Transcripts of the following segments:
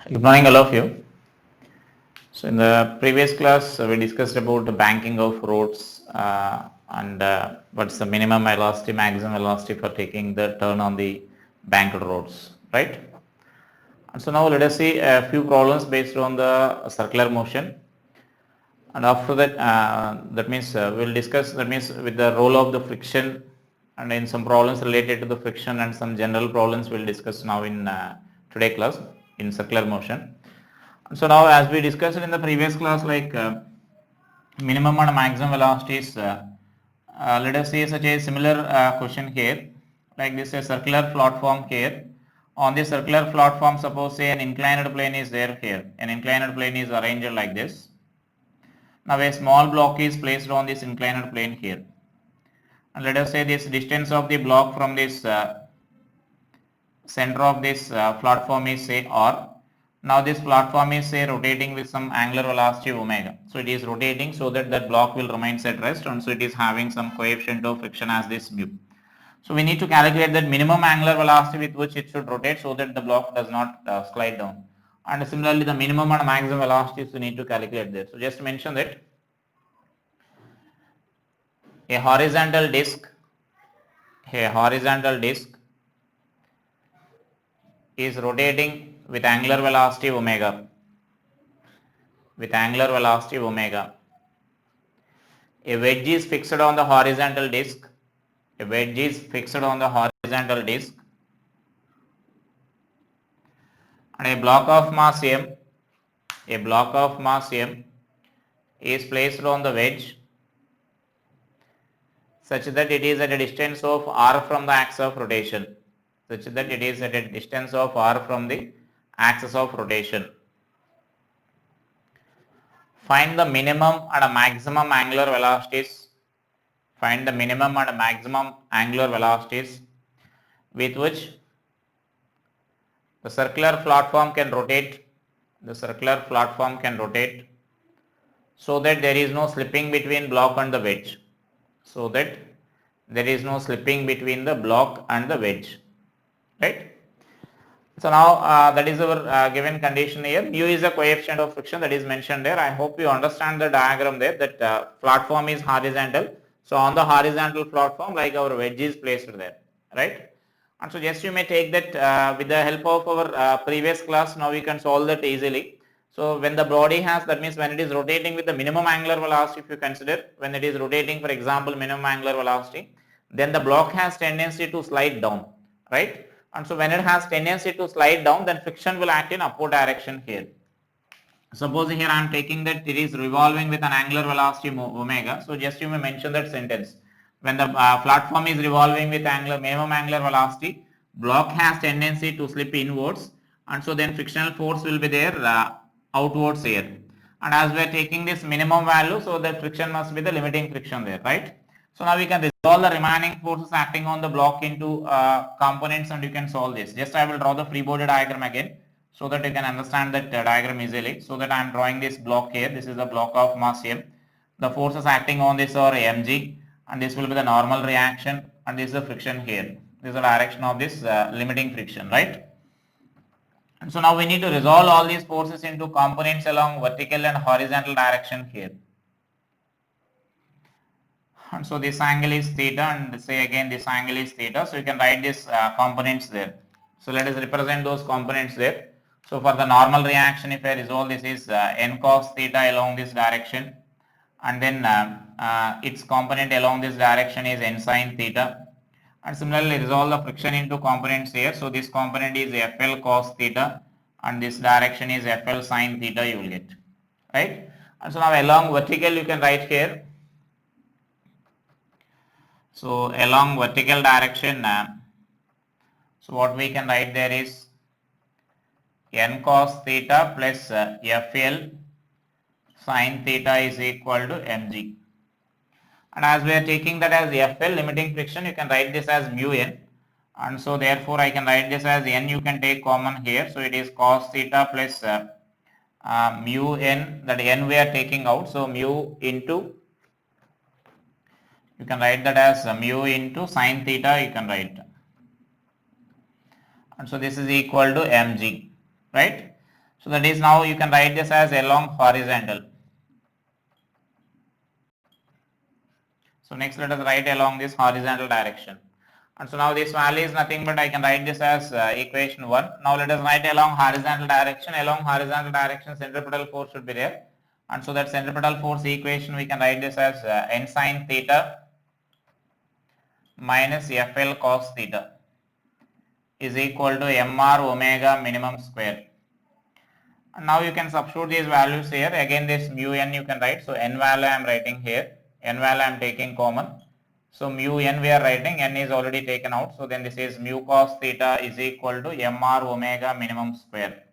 Good morning, all of you. So, in the previous class, we discussed about the banking of roads and what's the minimum velocity, maximum velocity for taking the turn on the banked roads, right? And so now let us see a few problems based on the circular motion. And after that, that means we'll discuss, that means with the role of the friction, and in some problems related to the friction and some general problems we'll discuss now in today class in circular motion. So now as we discussed in the previous class, like minimum and maximum velocities, let us see such a similar question here, like this a circular platform here. On this circular platform, suppose say an inclined plane is there here. An inclined plane is arranged like this. Now a small block is placed on this inclined plane here. And let us say this distance of the block from this center of this platform is say r. Now this platform is say rotating with some angular velocity omega. So it is rotating so that that block will remain at rest, and so it is having some coefficient of friction as this mu. So we need to calculate that minimum angular velocity with which it should rotate so that the block does not slide down. And similarly the minimum and maximum velocities we need to calculate there. So just mention that a horizontal disc is rotating with angular velocity omega. A wedge is fixed on the horizontal disc. And a block of mass m is placed on the wedge such that it is at a distance of r from the axis of rotation. Find the minimum and maximum angular velocities. With which the circular platform can rotate. So that there is no slipping between block and the wedge. Right? So now that is our given condition here. Mu is a coefficient of friction that is mentioned there. I hope you understand the diagram there, that platform is horizontal. So on the horizontal platform, like our wedge is placed there, right? And so just you may take that with the help of our previous class, now we can solve that easily. So when the body has, that means when it is rotating with the minimum angular velocity, if you consider when it is rotating, for example, minimum angular velocity, then the block has tendency to slide down, right? And so when it has tendency to slide down, then friction will act in upward direction here. Suppose here I am taking that it is revolving with an angular velocity omega. So just you may mention that sentence. When the platform is revolving with minimum angular velocity, block has tendency to slip inwards, and so then frictional force will be there outwards here. And as we are taking this minimum value, so the friction must be the limiting friction there, right? So now we can resolve the remaining forces acting on the block into components, and you can solve this. Just I will draw the free body diagram again so that you can understand that diagram easily. So that I am drawing this block here. This is the block of mass m. The forces acting on this are mg, and this will be the normal reaction, and this is the friction here. This is the direction of this limiting friction, right? And so now we need to resolve all these forces into components along vertical and horizontal direction here. And so this angle is theta, and say again this angle is theta. So you can write these components there. So let us represent those components there. So for the normal reaction, if I resolve this is n cos theta along this direction, and then its component along this direction is n sin theta. And similarly resolve the friction into components here. So this component is FL cos theta, and this direction is FL sin theta you will get, right? And so now along vertical you can write here. So along vertical direction, so what we can write there is n cos theta plus FL sin theta is equal to mg. And as we are taking that as FL limiting friction, you can write this as mu n. And so therefore I can write this as n, you can take common here. So it is cos theta plus mu n, that n we are taking out. So mu into, you can write that as mu into sin theta, you can write. And so this is equal to mg, right? So that is, now you can write this as along horizontal. So next let us write along this horizontal direction. And so now this value is nothing but I can write this as equation 1. Now let us write along horizontal direction. Along horizontal direction centripetal force should be there. And so that centripetal force equation we can write this as n sine theta minus FL cos theta is equal to mr omega minimum square. And now you can substitute these values here. Again this mu n you can write. So n value I am writing here. N value I am taking common. So mu n we are writing, n is already taken out. So then this is mu cos theta is equal to mr omega minimum square.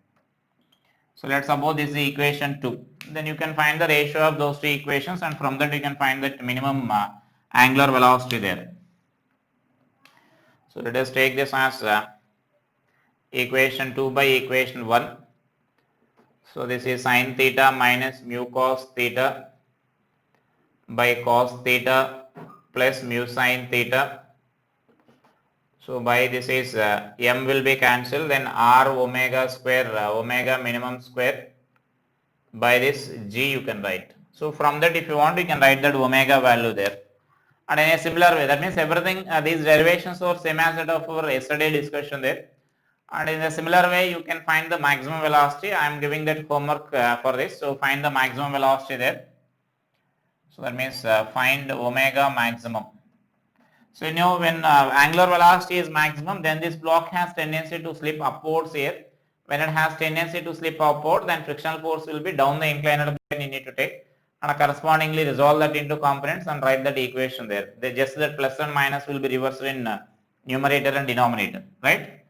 So let's suppose this is equation 2. Then you can find the ratio of those two equations, and from that you can find that minimum angular velocity there. So let us take this as equation 2 by equation 1. So this is sin theta minus mu cos theta by cos theta plus mu sin theta. So by this is m will be cancelled, then r omega square omega minimum square by this g you can write. So from that if you want you can write that omega value there. And in a similar way, that means everything these derivations were same as that of our yesterday discussion there. And in a similar way you can find the maximum velocity. I am giving that homework for this. So find the maximum velocity there. So that means find omega maximum. So you know when angular velocity is maximum, then this block has tendency to slip upwards here. When it has tendency to slip upward, then frictional force will be down the inclined plane you need to take, and correspondingly resolve that into components and write that equation there. They just that plus and minus will be reversed in numerator and denominator, right?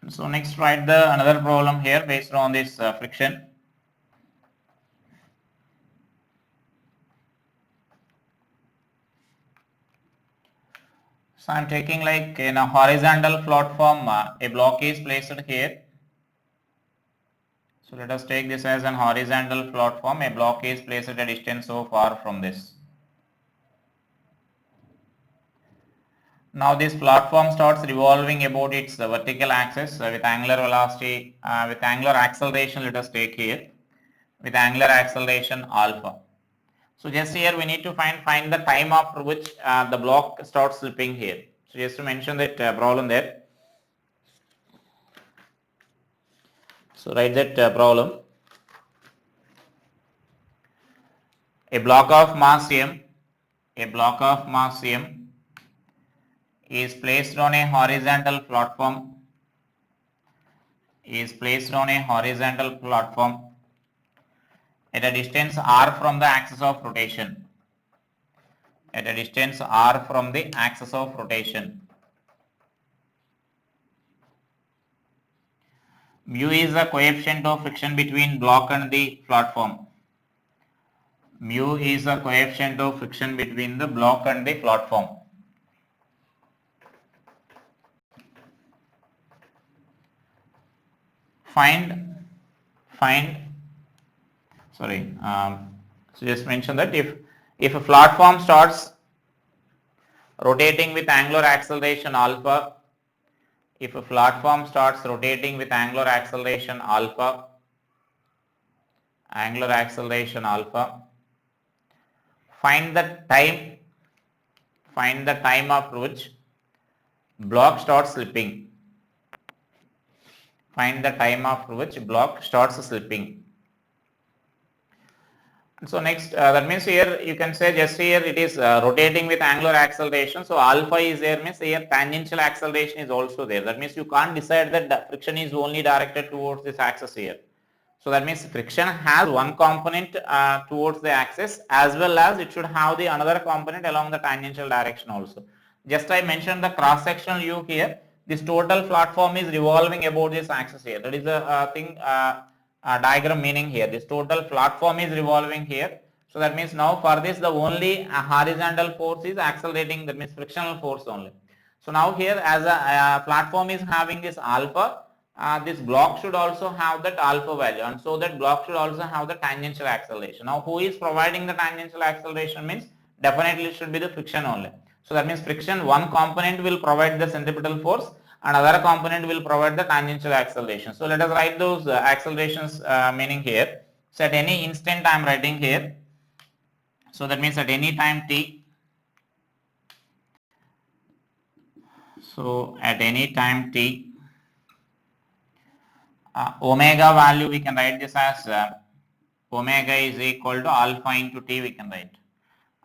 So next write the another problem here based on this friction. So I am taking like in a horizontal platform, a block is placed here. So let us take this as an horizontal platform. A block is placed at a distance so far from this. Now this platform starts revolving about its vertical axis with angular velocity, with angular acceleration. Let us take here with angular acceleration alpha. So just here we need to find the time after which the block starts slipping here. So just to mention that problem there. So write that problem. A block of mass m, is placed on a horizontal platform. At a distance r from the axis of rotation. Mu is the coefficient of friction between block and the platform. So just mention that if a platform starts rotating with angular acceleration alpha, find the time after which block starts slipping. So next that means here you can say just here it is rotating with angular acceleration. So alpha is there, means here tangential acceleration is also there. That means you can't decide that the friction is only directed towards this axis here. So that means friction has one component towards the axis, as well as it should have the another component along the tangential direction also. Just I mentioned the cross sectional view here. This total platform is revolving about this axis here. That is the thing. Diagram meaning here. This total platform is revolving here. So that means now for this the only horizontal force is accelerating, that means frictional force only. So now here as a platform is having this alpha, this block should also have that alpha value, and so that block should also have the tangential acceleration. Now who is providing the tangential acceleration means definitely it should be the friction only. So that means friction, one component will provide the centripetal force and other component will provide the tangential acceleration. So let us write those accelerations meaning here. So at any instant I am writing here. So that means at any time t. So at any time t, omega value we can write this as omega is equal to alpha into t we can write.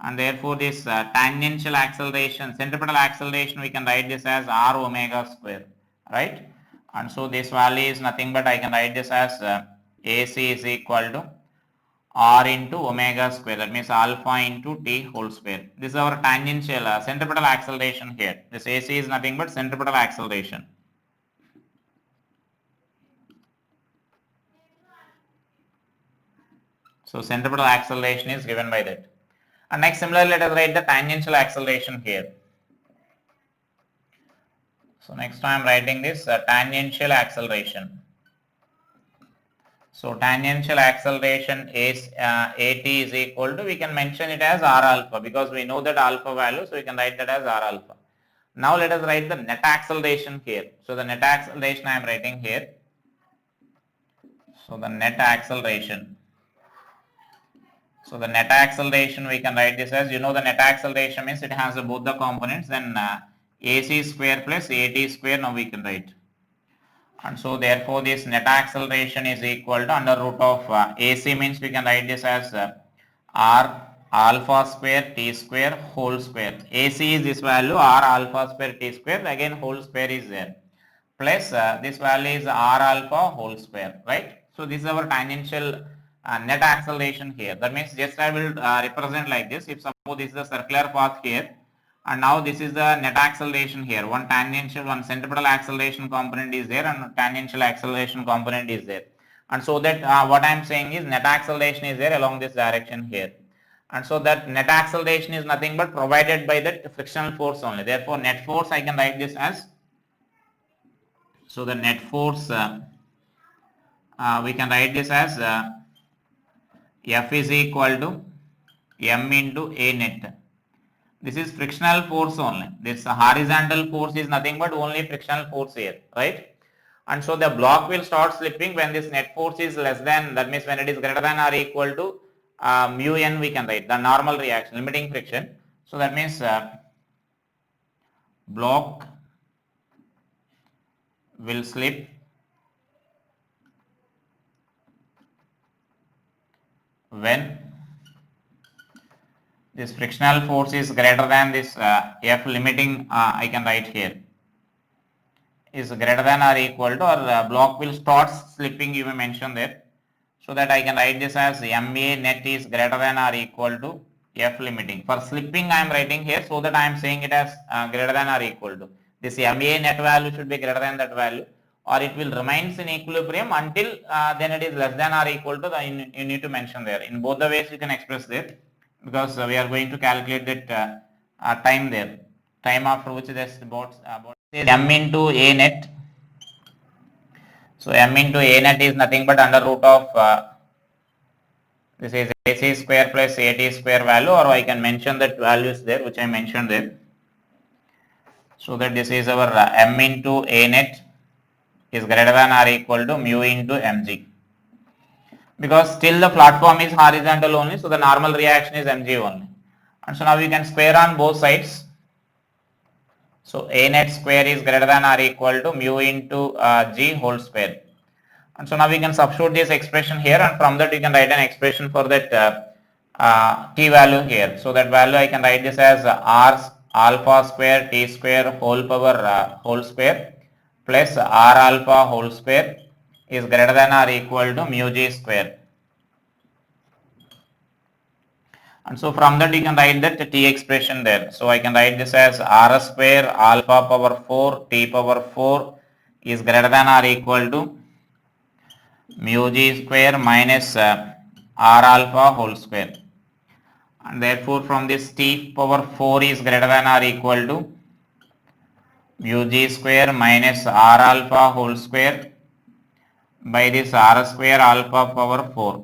And therefore this tangential acceleration, centripetal acceleration, we can write this as r omega square, right? And so this value is nothing but I can write this as AC is equal to r into omega square, that means alpha into t whole square. This is our tangential centripetal acceleration here. This AC is nothing but centripetal acceleration. So centripetal acceleration is given by that. And next similarly let us write the tangential acceleration here. So next I am writing this tangential acceleration. So tangential acceleration is AT is equal to, we can mention it as R alpha because we know that alpha value, so we can write that as R alpha. Now let us write the net acceleration here. So the net acceleration I am writing here. So the net acceleration. So the net acceleration we can write this as, you know, the net acceleration means it has both the components, then AC square plus AT square now we can write. And so therefore this net acceleration is equal to under root of AC means we can write this as R alpha square t square whole square. AC is this value, R alpha square t square, again whole square is there, plus this value is R alpha whole square, right? So this is our tangential net acceleration here. That means just I will represent like this. If suppose this is the circular path here, and now this is the net acceleration here. One tangential, one centripetal acceleration component is there, and tangential acceleration component is there. And so that what I am saying is net acceleration is there along this direction here. And so that net acceleration is nothing but provided by that frictional force only. Therefore net force I can write this as, so the net force we can write this as F is equal to M into A net. This is frictional force only. This horizontal force is nothing but only frictional force here, right? And so the block will start slipping when this net force is less than, that means when it is greater than or equal to mu n we can write, the normal reaction, limiting friction. So that means block will slip when this frictional force is greater than this F limiting I can write here is greater than or equal to, or block will start slipping, you may mention there. So that I can write this as MA net is greater than or equal to F limiting. For slipping I am writing here, so that I am saying it as greater than or equal to. This MA net value should be greater than that value, or it will remains in equilibrium until then it is less than or equal to, you need to mention there. In both the ways you can express there, because we are going to calculate that time there, time after which this board M into A net. So M into A net is nothing but under root of this is AC square plus AT square value, or I can mention that values there which I mentioned there. So that this is our M into A net is greater than or equal to mu into mg, because still the platform is horizontal only, so the normal reaction is mg only. And so now we can square on both sides. So A net square is greater than or equal to mu into g whole square. And so now we can substitute this expression here, and from that we can write an expression for that t value here. So that value I can write this as r alpha square t square whole power whole square plus r alpha whole square is greater than or equal to mu g square. And so from that you can write that t expression there. So I can write this as r square alpha power 4 t power 4 is greater than or equal to mu g square minus r alpha whole square. And therefore from this t power 4 is greater than or equal to mu g square minus r alpha whole square by this r square alpha power 4.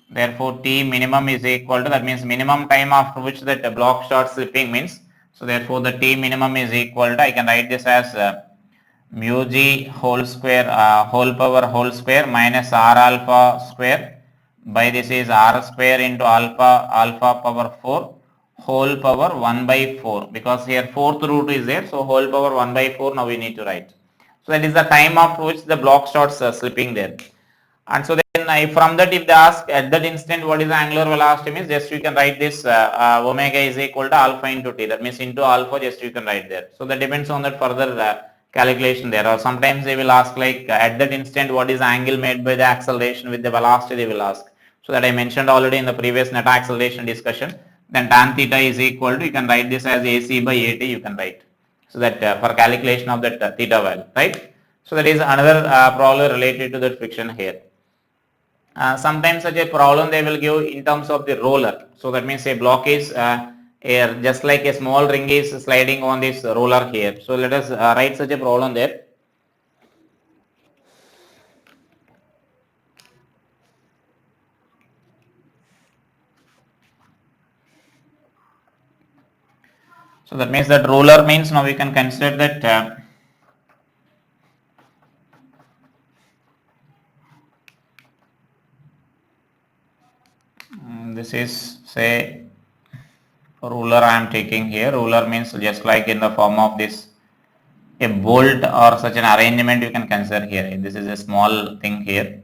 Therefore t minimum is equal to, that means minimum time after which that block starts slipping means, So therefore the T minimum is equal to, I can write this as mu g whole square whole power whole square minus r alpha square by this is r square into alpha power 4 whole power 1 by 4, because here fourth root is there, so whole power 1 by 4 now we need to write. So that is the time after which the block starts slipping there. And so then from that, if they ask at that instant what is the angular velocity means, just you can write this omega is equal to alpha into t, that means into alpha, just you can write there. So that depends on that further calculation there, or sometimes they will ask like at that instant what is the angle made by the acceleration with the velocity they will ask. So that I mentioned already in the previous net acceleration discussion, then tan theta is equal to, you can write this as AC by AT you can write. So that for calculation of that theta value, right? So that is another problem related to the friction here. Sometimes such a problem they will give in terms of the roller. So that means a block is here, just like a small ring is sliding on this roller here. So let us write such a problem there. So that means that roller means now we can consider that this is say ruler I am taking here. Ruler means just like in the form of this a bolt or such an arrangement you can consider here. This is a small thing here.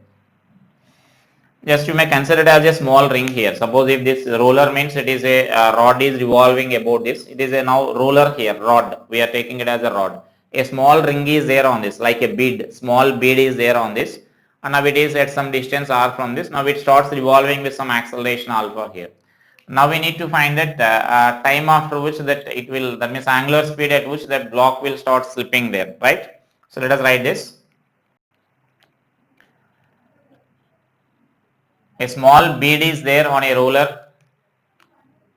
Just you may consider it as a small ring here. Suppose if this roller means it is a rod is revolving about this. It is a now roller here, rod. We are taking it as a rod. A small ring is there on this, like a bead. Small bead is there on this. And now it is at some distance r from this. Now it starts revolving with some acceleration alpha here. Now we need to find that time after which that it will, that means angular speed at which that block will start slipping there, right? So let us write this. A small bead is there on a roller.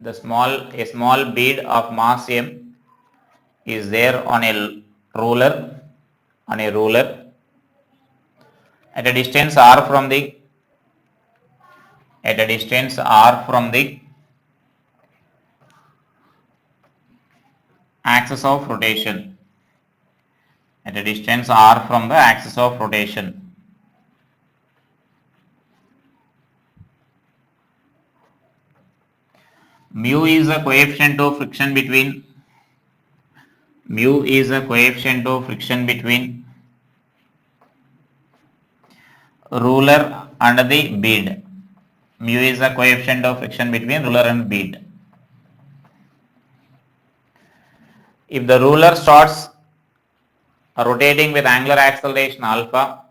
A small bead of mass m is there on a roller, at a distance r from the axis of rotation. At a distance r from the axis of rotation. Mu is a coefficient of friction between ruler and the bead. Mu is a coefficient of friction between ruler and bead. If the ruler starts rotating with angular acceleration alpha,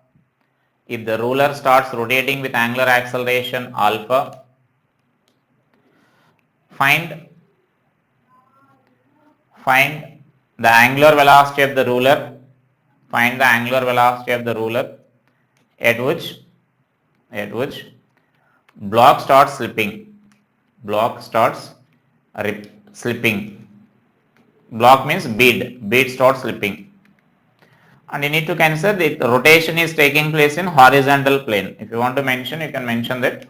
find the angular velocity of the ruler, at which block starts slipping. Block means bead starts slipping. And you need to consider the rotation is taking place in horizontal plane. If you want to mention, you can mention that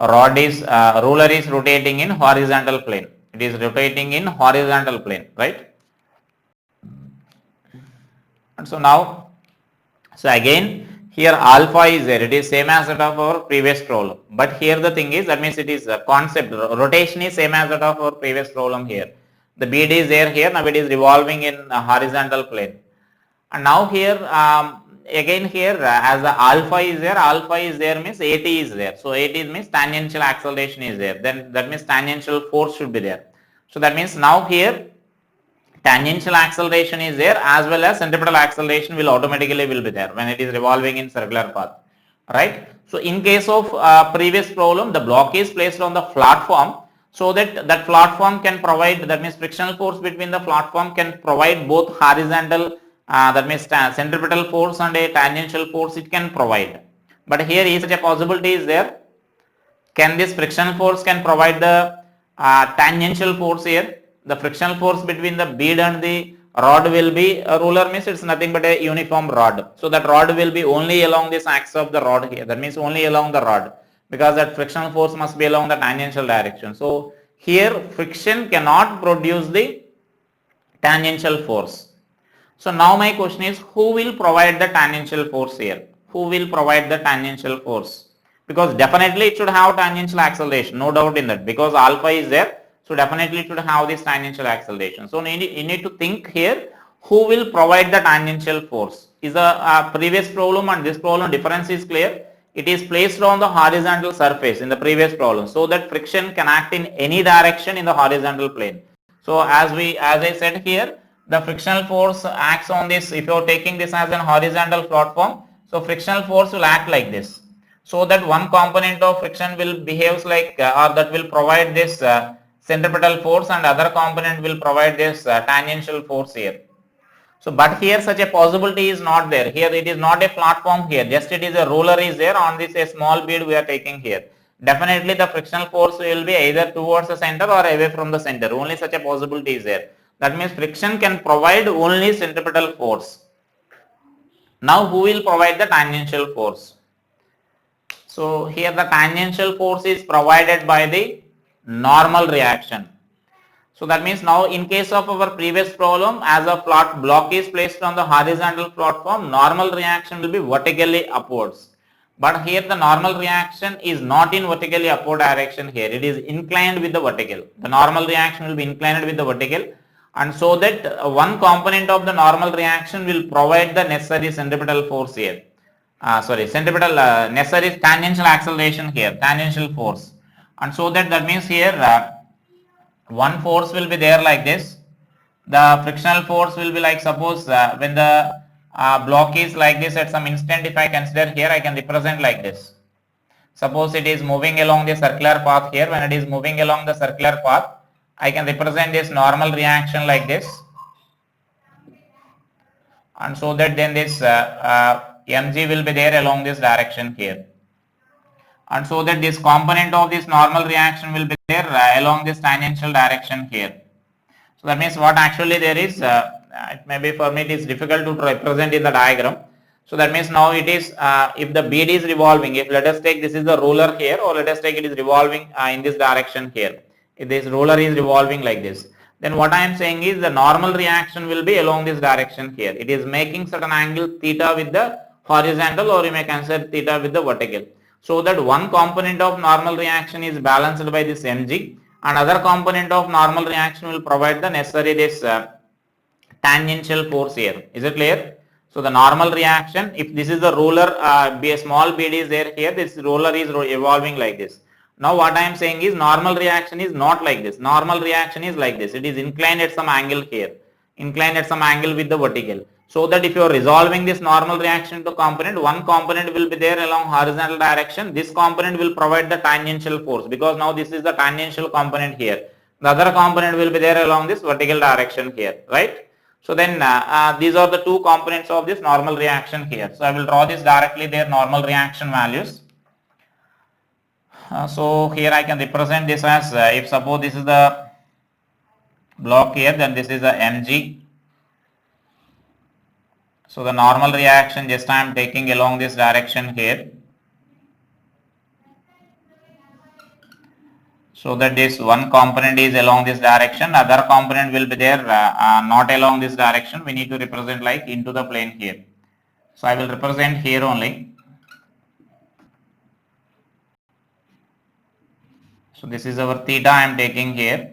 ruler is rotating in horizontal plane. It is rotating in horizontal plane, right? And so now, so again here alpha is there. It is same as that of our previous problem. But here the thing is, that means it is a concept. Rotation is same as that of our previous problem here. The bead is there here. Now it is revolving in a horizontal plane. And now here again here as the alpha is there means AT is there. So AT means tangential acceleration is there. Then that means tangential force should be there. So that means now here tangential acceleration is there as well as centripetal acceleration will automatically be there when it is revolving in circular path, right? So in case of previous problem, the block is placed on the platform so that that platform can provide, that means frictional force between the platform can provide both horizontal, that means centripetal force and a tangential force it can provide. But here is such a possibility is there. Can this frictional force can provide the tangential force here? The frictional force between the bead and the rod will be, a ruler means it's nothing but a uniform rod. So that rod will be only along this axis of the rod here. That means only along the rod, because that frictional force must be along the tangential direction. So here friction cannot produce the tangential force. So now my question is, who will provide the tangential force here? Who will provide the tangential force? Because definitely it should have tangential acceleration, no doubt in that, because alpha is there, so definitely it should have this tangential acceleration. So you need to think here, who will provide the tangential force? Is the previous problem and this problem difference is clear? It is placed on the horizontal surface in the previous problem, so that friction can act in any direction in the horizontal plane. So as I said here, the frictional force acts on this. If you are taking this as an horizontal platform, so frictional force will act like this, so that one component of friction will behaves like or that will provide this centripetal force, and other component will provide this tangential force here. So but here such a possibility is not there. Here it is not a platform here, just it is a roller is there. On this a small bead we are taking here. Definitely the frictional force will be either towards the center or away from the center. Only such a possibility is there. That means friction can provide only centripetal force. Now who will provide the tangential force? So here the tangential force is provided by the normal reaction. So that means now in case of our previous problem, as a flat block is placed on the horizontal platform, normal reaction will be vertically upwards. But here the normal reaction is not in vertically upward direction here. It is inclined with the vertical. The normal reaction will be inclined with the vertical, and so that one component of the normal reaction will provide the necessary centripetal force here. Centripetal necessary tangential acceleration here, tangential force. And so that means here one force will be there like this. The frictional force will be like, suppose when the block is like this at some instant, if I consider here, I can represent like this. Suppose it is moving along the circular path here. When it is moving along the circular path, I can represent this normal reaction like this. And so that then this mg will be there along this direction here. And so that this component of this normal reaction will be there along this tangential direction here. So that means what actually there is, it may be for me it is difficult to represent in the diagram. So that means now it is, if the bead is revolving, if let us take this is the roller here, or let us take it is revolving in this direction here. If this roller is revolving like this, then what I am saying is the normal reaction will be along this direction here. It is making certain angle theta with the horizontal, or you may consider theta with the vertical. So that one component of normal reaction is balanced by this mg, and other component of normal reaction will provide the necessary this tangential force here. Is it clear? So the normal reaction, if this is the roller, be a small bead is there here, this roller is evolving like this. Now what I am saying is normal reaction is not like this. Normal reaction is like this. It is inclined at some angle here, inclined at some angle with the vertical. So that if you are resolving this normal reaction to component, one component will be there along horizontal direction. This component will provide the tangential force, because now this is the tangential component here. The other component will be there along this vertical direction here, right? So then these are the two components of this normal reaction here. So I will draw this directly, their normal reaction values. So here I can represent this as, if suppose this is the block here, then this is the mg. So the normal reaction just I am taking along this direction here. So that this one component is along this direction, other component will be there not along this direction. We need to represent like into the plane here. So I will represent here only. So this is our theta I am taking here.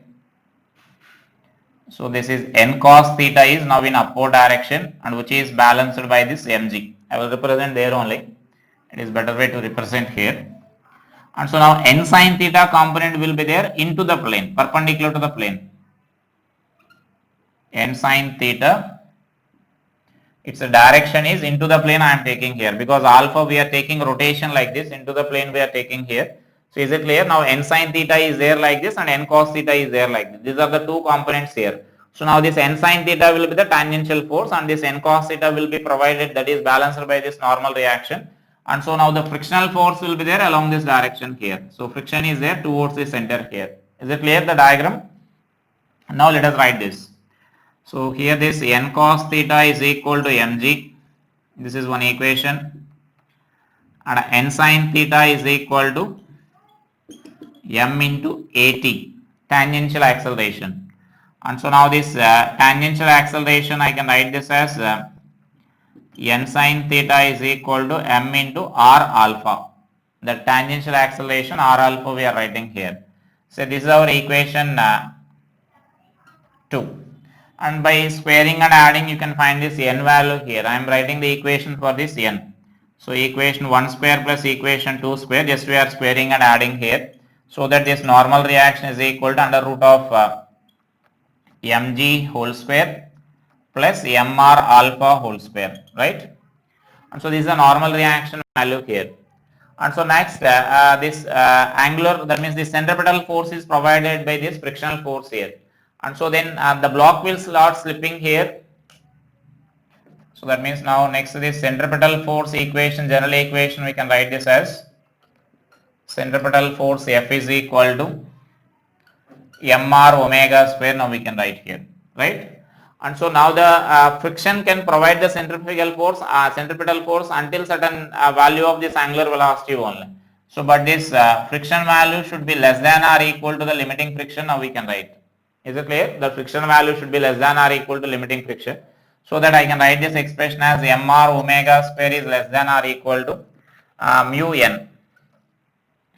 So this is n cos theta is now in upward direction, and which is balanced by this mg. I will represent there only. It is better way to represent here. And so now n sin theta component will be there into the plane, perpendicular to the plane. N sin theta, its direction is into the plane I am taking here, because alpha we are taking rotation like this, into the plane we are taking here. So is it clear? Now n sin theta is there like this, and n cos theta is there like this. These are the two components here. So now this n sin theta will be the tangential force, and this n cos theta will be provided, that is balanced by this normal reaction. And so now the frictional force will be there along this direction here. So friction is there towards the center here. Is it clear, the diagram? Now let us write this. So here this n cos theta is equal to mg. This is one equation. And n sin theta is equal to m into at. tangential acceleration. And so now this tangential acceleration, I can write this as n sin theta is equal to m into r alpha. The tangential acceleration r alpha we are writing here. So this is our equation 2. And by squaring and adding, you can find this n value here. I am writing the equation for this n. So equation 1 square plus equation 2 square, just we are squaring and adding here, so that this normal reaction is equal to under root of mg whole square plus mr alpha whole square, right? And so this is a normal reaction value here. And so next, this angular, that means the centripetal force is provided by this frictional force here. And so then the block will start slipping here. So that means now next to this centripetal force equation, general equation, we can write this as centripetal force F is equal to mr omega square. Now we can write here, right? And so now the friction can provide the centrifugal force, centripetal force until certain value of this angular velocity only. So but this friction value should be less than or equal to the limiting friction. Now we can write. Is it clear? The friction value should be less than or equal to limiting friction. So that I can write this expression as mr omega square is less than or equal to mu n,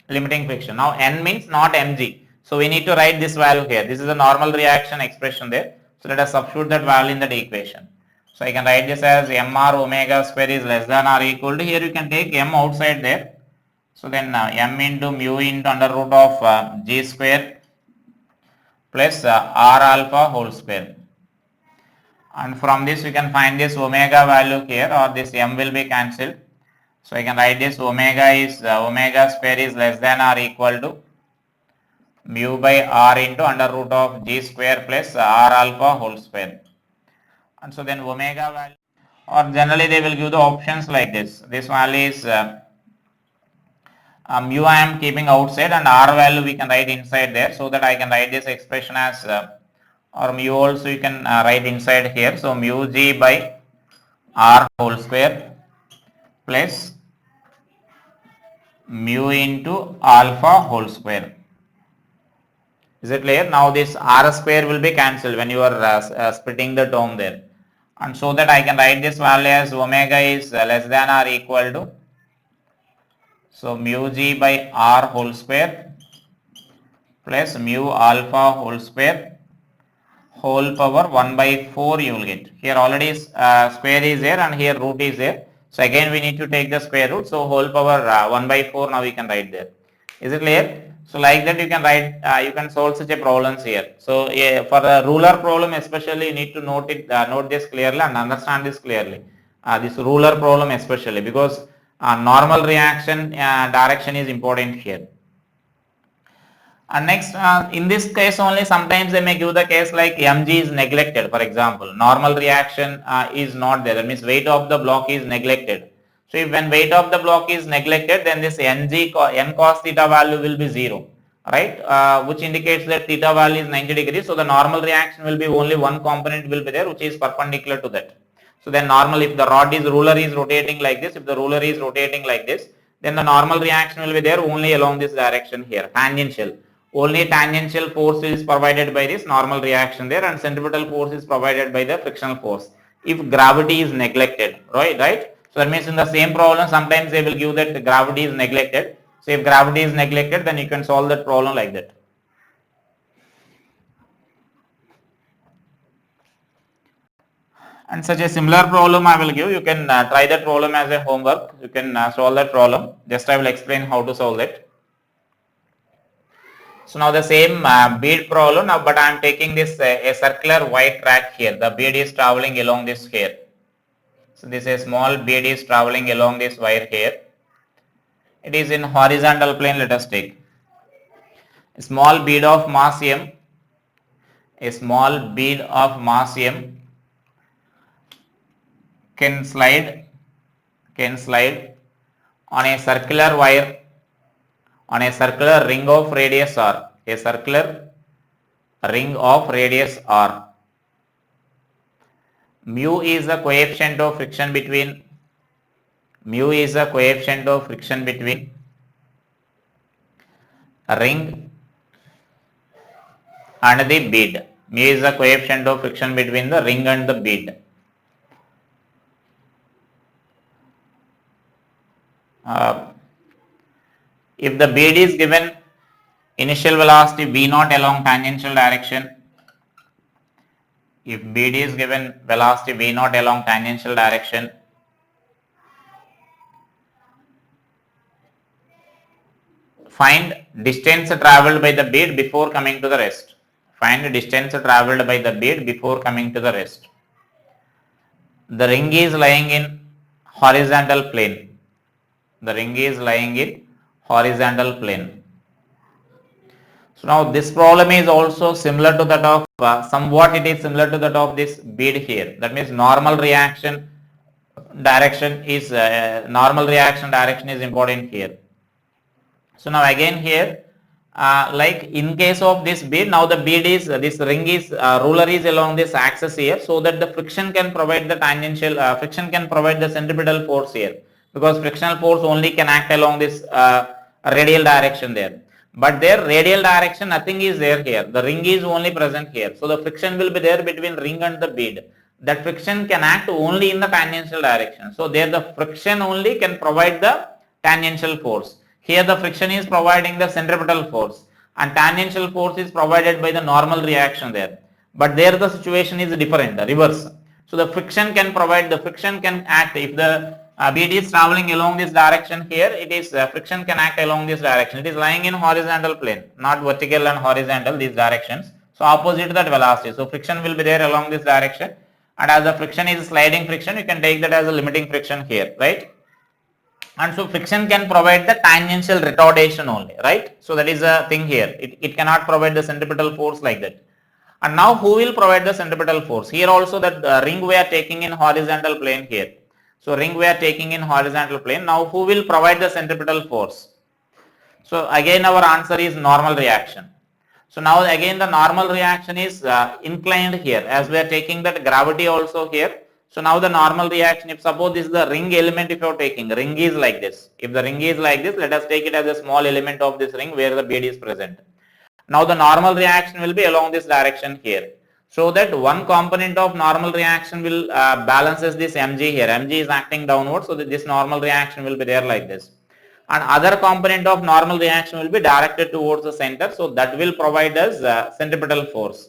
limiting friction. Now n means not mg. So we need to write this value here. This is a normal reaction expression there. So let us substitute that value in that equation. So I can write this as mr omega square is less than or equal to, here you can take m outside there. So then m into mu into under root of g square plus r alpha whole square. And from this we can find this omega value here, or this m will be cancelled. So I can write this omega is omega square is less than or equal to mu by r into under root of g square plus r alpha whole square. And so then omega value, or generally they will give the options like this. This value is mu I am keeping outside, and r value we can write inside there, so that I can write this expression as or mu also you can write inside here. So mu g by r whole square plus mu into alpha whole square. Is it clear? Now this r square will be cancelled when you are splitting the term there. And so that I can write this value as omega is less than or equal to, so mu g by r whole square plus mu alpha whole square whole power 1 by 4 you will get. Here already square is there and here root is there. So again we need to take the square root. So whole power 1 by 4 now we can write there. Is it clear? So like that you can write, you can solve such a problems here. So for a ruler problem especially, you need to note it, note this clearly and understand this clearly. This ruler problem especially, because normal reaction direction is important here. And next, in this case only, sometimes they may give the case like mg is neglected. For example, normal reaction is not there. That means weight of the block is neglected. So if when weight of the block is neglected, then this n cos theta value will be 0, right? Which indicates that theta value is 90 degrees. So the normal reaction will be only one component will be there, which is perpendicular to that. So then normal, if the ruler is rotating like this, if the ruler is rotating like this, then the normal reaction will be there only along this direction here, tangential. Only tangential force is provided by this normal reaction there, and centripetal force is provided by the frictional force if gravity is neglected, right? So that means in the same problem sometimes they will give that gravity is neglected. So if gravity is neglected, then you can solve that problem like that. And such a similar problem I will give. You can try that problem as a homework. You can solve that problem. Just I will explain how to solve it. So now the same bead problem now, but I am taking this a circular white track here. The bead is traveling along this here. So this is a small bead is traveling along this wire here. It is in horizontal plane. Let us take a small bead of mass m. A small bead of mass m can slide on a circular wire on a circular ring of radius r. A circular ring of radius r. Mu is the coefficient of friction between a ring and the bead. Mu is the coefficient of friction between the ring and the bead. If the bead is given initial velocity v0 along tangential direction, if bead is given velocity v0 along tangential direction, find distance traveled by the bead before coming to the rest. Find distance traveled by the bead before coming to the rest. The ring is lying in horizontal plane. The ring is lying in horizontal plane. So now this problem is also similar to that of somewhat it is similar to that of this bead here. That means normal reaction direction is important here. So now again here, like in case of this bead, now the bead is this ring is ruler is along this axis here, so that the friction can provide the tangential friction can provide the centripetal force here, because frictional force only can act along this radial direction there. But there radial direction nothing is there here. The ring is only present here, so the friction will be there between ring and the bead. That friction can act only in the tangential direction. So there the friction only can provide the tangential force. Here the friction is providing the centripetal force and tangential force is provided by the normal reaction there. But there the situation is different, the reverse. So the friction can act if the bead is traveling along this direction here, it is friction can act along this direction. It is lying in horizontal plane, not vertical and horizontal, these directions. So opposite that velocity. So friction will be there along this direction, and as the friction is sliding friction, you can take that as a limiting friction here, right? And so friction can provide the tangential retardation only, right? So that is a thing here. It cannot provide the centripetal force like that. And now who will provide the centripetal force? Here also that ring we are taking in horizontal plane here. So ring we are taking in horizontal plane. Now who will provide the centripetal force? So again our answer is normal reaction. So now again the normal reaction is inclined here, as we are taking that gravity also here. So now the normal reaction, if suppose this is the ring element, if you are taking, ring is like this. If the ring is like this, let us take it as a small element of this ring where the bead is present. Now the normal reaction will be along this direction here. So that one component of normal reaction will balances this mg here. Mg is acting downward, so that this normal reaction will be there like this. And other component of normal reaction will be directed towards the center, so that will provide us centripetal force.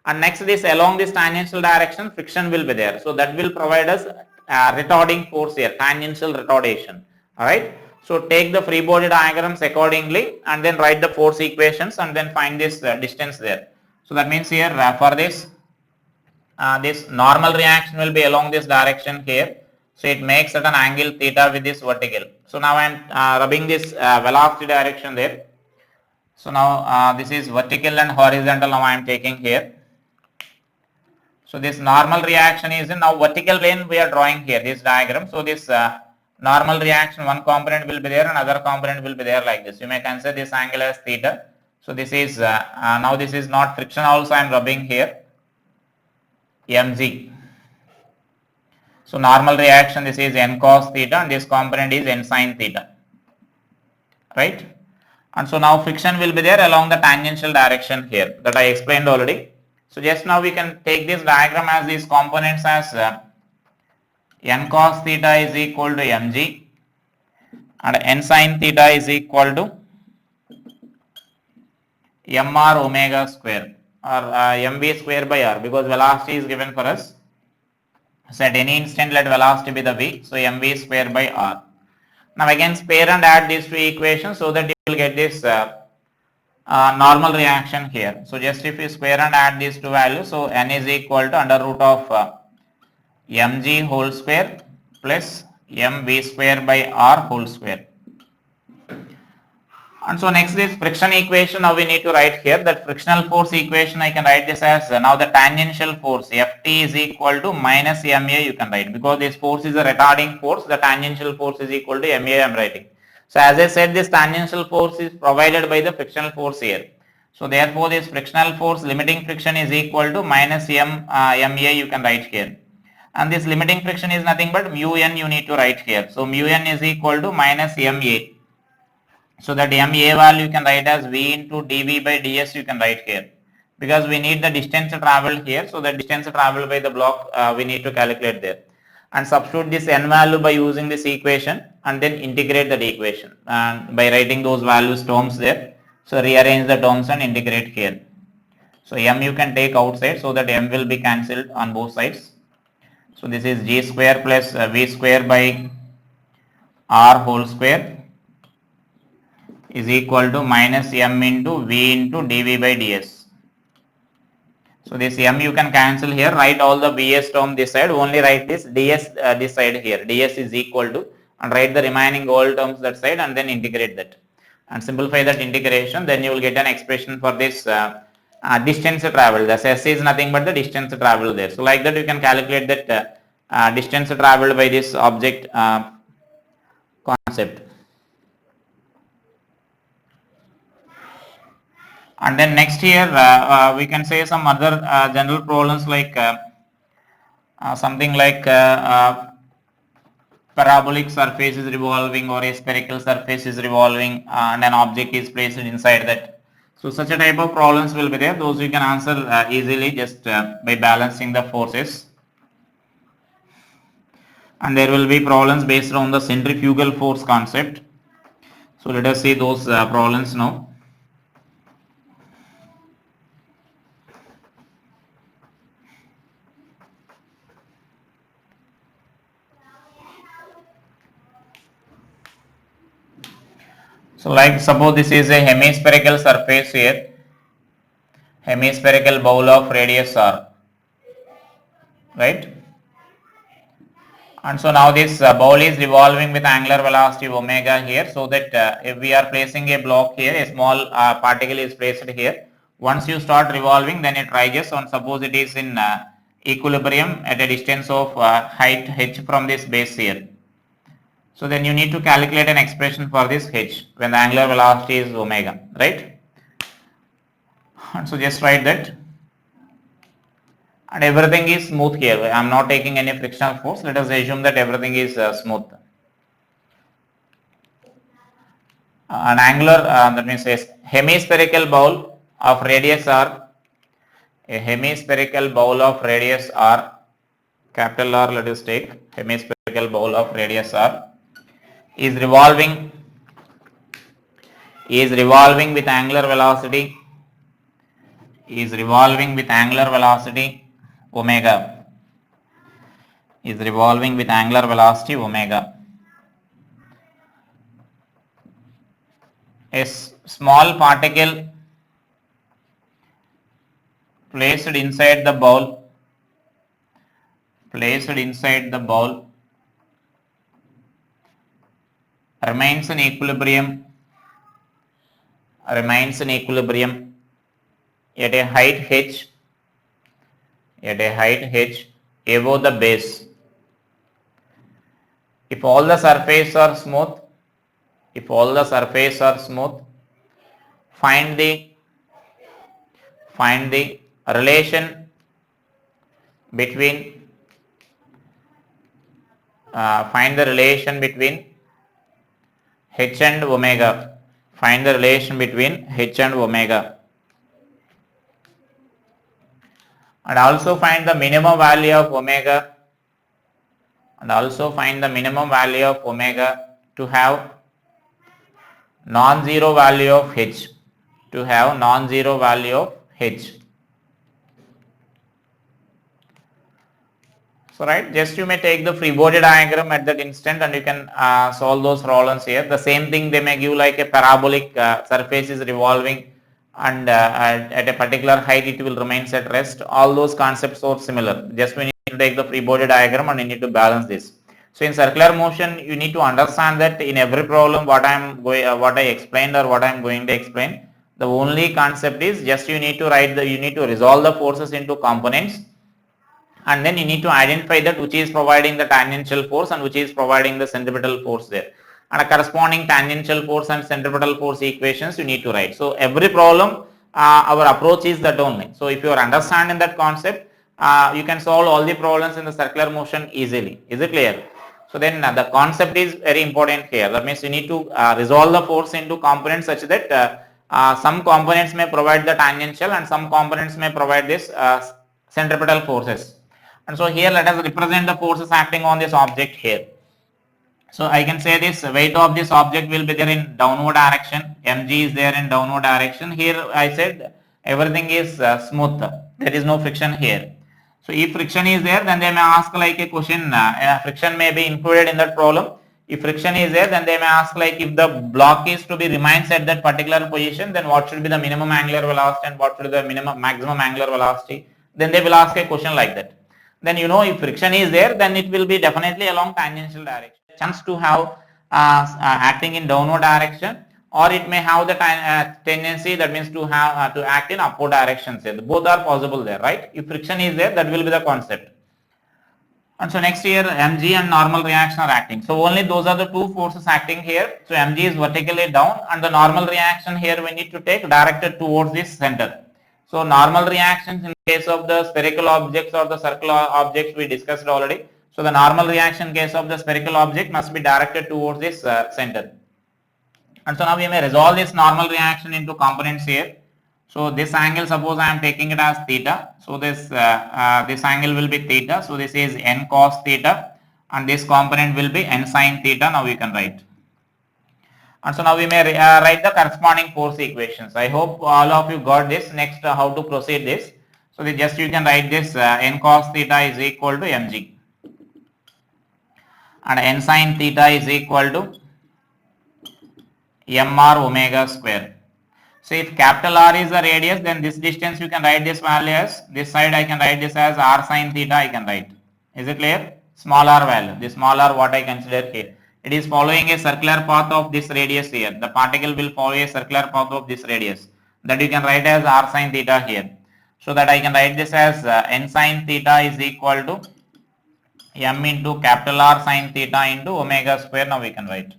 And next this along this tangential direction, friction will be there, so that will provide us retarding force here, tangential retardation. Alright, so take the free body diagrams accordingly and then write the force equations and then find this distance there. So that means here for this this normal reaction will be along this direction here. So it makes at an angle theta with this vertical. So now I am rubbing this velocity direction there. So now this is vertical and horizontal now I am taking here. So this normal reaction is in now vertical plane we are drawing here, this diagram. So this normal reaction, one component will be there and other component will be there like this. You may consider this angle as theta. So this is now this is not friction also I am rubbing here, mg. So normal reaction, this is n cos theta and this component is n sin theta, right? And so now friction will be there along the tangential direction here, that I explained already. So just now we can take this diagram as these components as n cos theta is equal to mg and n sin theta is equal to mr omega square or mv square by r, because velocity is given for us. So at any instant let velocity be the v, so mv square by r. Now again spare and add these two equations so that you will get this normal reaction here. So just if you square and add these two values, so n is equal to under root of mg whole square plus mv square by r whole square. And so next is friction equation. Now we need to write here that frictional force equation. I can write this as now the tangential force Ft is equal to minus ma, you can write, because this force is a retarding force. The tangential force is equal to ma I am writing. So as I said, this tangential force is provided by the frictional force here. So therefore this frictional force limiting friction is equal to minus ma you can write here. And this limiting friction is nothing but mu n you need to write here. So mu n is equal to minus ma. So that ma value you can write as v into dv by ds you can write here. because we need the distance traveled here. So the distance traveled by the block we need to calculate there, and substitute this n value by using this equation and then integrate that equation and by writing those values terms there. So rearrange the terms and integrate here. So m you can take outside so that m will be cancelled on both sides. So this is g square plus v square by r whole square is equal to minus m into v into dv by ds. So this m you can cancel here, write all the vs term this side, only write this ds this side here, ds is equal to, and write the remaining all terms that side and then integrate that and simplify that integration, then you will get an expression for this distance travel. The s is nothing but the distance travel there. So like that you can calculate that distance traveled by this object concept. And then next here we can say some other general problems like something like parabolic surface is revolving or a spherical surface is revolving and an object is placed inside that. So such a type of problems will be there. Those you can answer easily just by balancing the forces. And there will be problems based on the centrifugal force concept. So let us see those problems now. So like suppose this is a hemispherical surface here, hemispherical bowl of radius r, right? And so now this bowl is revolving with angular velocity omega here, so that if we are placing a block here, a small particle is placed here. Once you start revolving, then it rises, and suppose it is in equilibrium at a distance of height h from this base here. So then you need to calculate an expression for this h when the angular velocity is omega, right? And so just write that. And everything is smooth here. I am not taking any frictional force. Let us assume that everything is smooth. An angular, that means a hemispherical bowl of radius r, a hemispherical bowl of radius r, capital R let us take, hemispherical bowl of radius r, is revolving with angular velocity omega, is revolving with angular velocity omega. A small particle placed inside the bowl remains in equilibrium at a height h above the base. If all the surfaces are smooth, find the relation between h and omega. Find the relation between h and omega. And also find the minimum value of omega. To have non-zero value of h. So right, just you may take the free body diagram at that instant and you can solve those problems here. The same thing they may give like a parabolic surface is revolving and at a particular height it will remain at rest. All those concepts are similar. Just we need to take the free body diagram and you need to balance this. So in circular motion you need to understand that in every problem what I explained or what I am going to explain, the only concept is just you need to resolve the forces into components, and then you need to identify that which is providing the tangential force and which is providing the centripetal force there, and a corresponding tangential force and centripetal force equations you need to write. So every problem our approach is that only. So if you are understanding that concept, you can solve all the problems in the circular motion easily. Is it clear? So then the concept is very important here. That means you need to resolve the force into components such that some components may provide the tangential and some components may provide this centripetal forces. And so here let us represent the forces acting on this object here. So I can say this weight of this object will be there in downward direction. Mg is there in downward direction. Here I said everything is smooth. There is no friction here. So if friction is there, then they may ask like a question. Friction may be included in that problem. If friction is there, then they may ask like if the block is to be remains at that particular position, then what should be the minimum angular velocity and what should be the maximum angular velocity? Then they will ask a question like that. Then you know if friction is there, then it will be definitely along tangential direction. Chance to have acting in downward direction, or it may have the tendency, that means to have to act in upward directions. Both are possible there, right? If friction is there, that will be the concept. And so next here Mg and normal reaction are acting. So only those are the two forces acting here. So Mg is vertically down and the normal reaction here we need to take directed towards this center. So normal reactions in case of the spherical objects or the circular objects we discussed already. So the normal reaction in case of the spherical object must be directed towards this center. And so now we may resolve this normal reaction into components here. So this angle, suppose I am taking it as theta. So this this angle will be theta. So this is n cos theta, and this component will be n sin theta. Now we can write. And so now we may write the corresponding force equations. I hope all of you got this. Next, how to proceed this? So just you can write this n cos theta is equal to mg, and n sin theta is equal to mr omega square. So if capital R is the radius, then this distance you can write this value as, this side I can write this as r sin theta I can write. Is it clear? Small r value, this small r what I consider here. It is following a circular path of this radius here. The particle will follow a circular path of this radius. That you can write as r sin theta here. So that I can write this as n sin theta is equal to m into capital R sin theta into omega square. Now we can write.